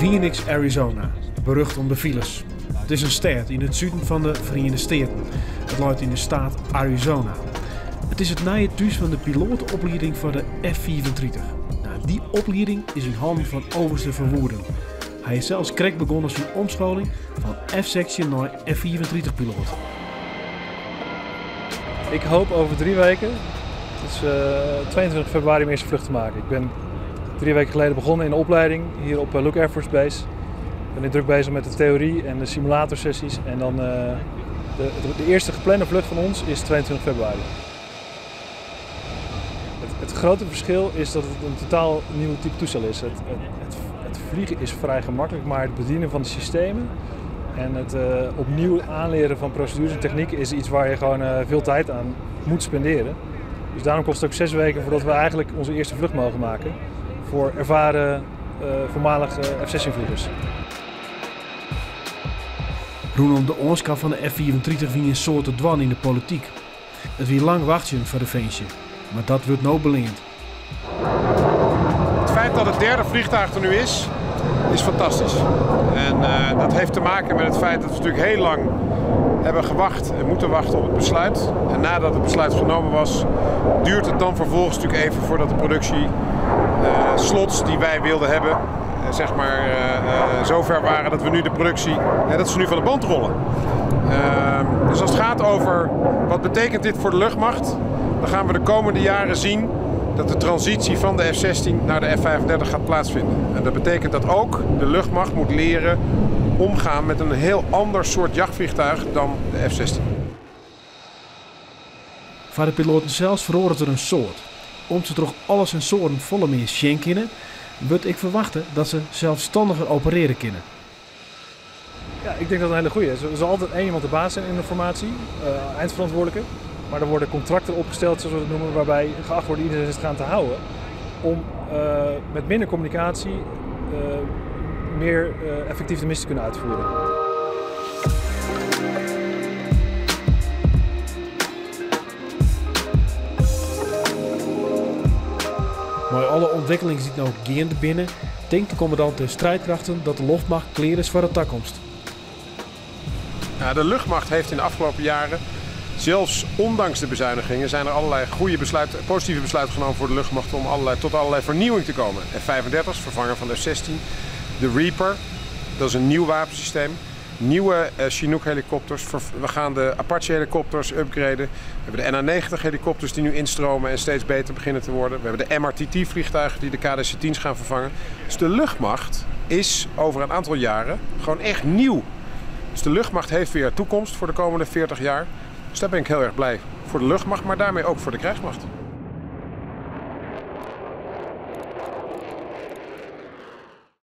Phoenix, Arizona, berucht om de files. Het is een stad in het zuiden van de Verenigde Staten. Het ligt in de staat Arizona. Het is het nieuwe thuis van de pilotenopleiding voor de F-34. Die opleiding is in handen van overste Van Woerden. Hij is zelfs correct begonnen zijn omscholing van F-section naar F-34-piloot. Ik hoop over 3 weken, dus 22 februari, mijn eerste vlucht te maken. Ik ben 3 weken geleden begonnen in de opleiding hier op Luke Air Force Base. Ik ben druk bezig met de theorie en de simulatorsessies. En dan de eerste geplande vlucht van ons is 22 februari. Het grote verschil is dat het een totaal nieuw type toestel is. Het vliegen is vrij gemakkelijk, maar het bedienen van de systemen en het opnieuw aanleren van procedures en technieken is iets waar je gewoon veel tijd aan moet spenderen. Dus daarom kost het ook 6 weken voordat we eigenlijk onze eerste vlucht mogen maken voor ervaren voormalige F-16-vliegers. Rondom de oorskap van de F-34 wie een soort dwan in de politiek. Het wie lang wachten voor de feestje, maar dat wordt nou beleend. Het feit dat het derde vliegtuig er nu is fantastisch. En dat heeft te maken met het feit dat we natuurlijk heel lang hebben gewacht en moeten wachten op het besluit. En nadat het besluit genomen was, duurt het dan vervolgens natuurlijk even voordat de productie slots die wij wilden hebben, zeg maar, zover waren dat we nu de productie, dat ze nu van de band rollen. Dus als het gaat over wat betekent dit voor de luchtmacht, dan gaan we de komende jaren zien dat de transitie van de F-16 naar de F-35 gaat plaatsvinden. En dat betekent dat ook de luchtmacht moet leren omgaan met een heel ander soort jachtvliegtuig dan de F-16. Voor de piloten zelfs verhoren er een soort. Om ze toch alle sensoren volle meer zien kunnen, wordt ik verwachten dat ze zelfstandiger opereren kunnen. Ja, ik denk dat het een hele goede is. Er zal altijd één iemand de baas zijn in de formatie, eindverantwoordelijke. Maar er worden contracten opgesteld, zoals we het noemen, waarbij geacht wordt iedereen zich gaan te houden. Om met minder communicatie meer effectief de missie te kunnen uitvoeren. Maar alle ontwikkelingen die nou gaande binnen, denkt de commandant de strijdkrachten dat de luchtmacht klaar is voor de toekomst. Ja, de luchtmacht heeft in de afgelopen jaren, zelfs ondanks de bezuinigingen, zijn er allerlei positieve besluiten genomen voor de luchtmacht om tot allerlei vernieuwing te komen. F-35, vervanger van de F-16. De Reaper, dat is een nieuw wapensysteem. Nieuwe Chinook helikopters. We gaan de Apache helikopters upgraden. We hebben de NH-90 helikopters die nu instromen en steeds beter beginnen te worden. We hebben de MRTT vliegtuigen die de KDC-10's gaan vervangen. Dus de luchtmacht is over een aantal jaren gewoon echt nieuw. Dus de luchtmacht heeft weer toekomst voor de komende 40 jaar. Dus daar ben ik heel erg blij voor de luchtmacht, maar daarmee ook voor de krijgsmacht.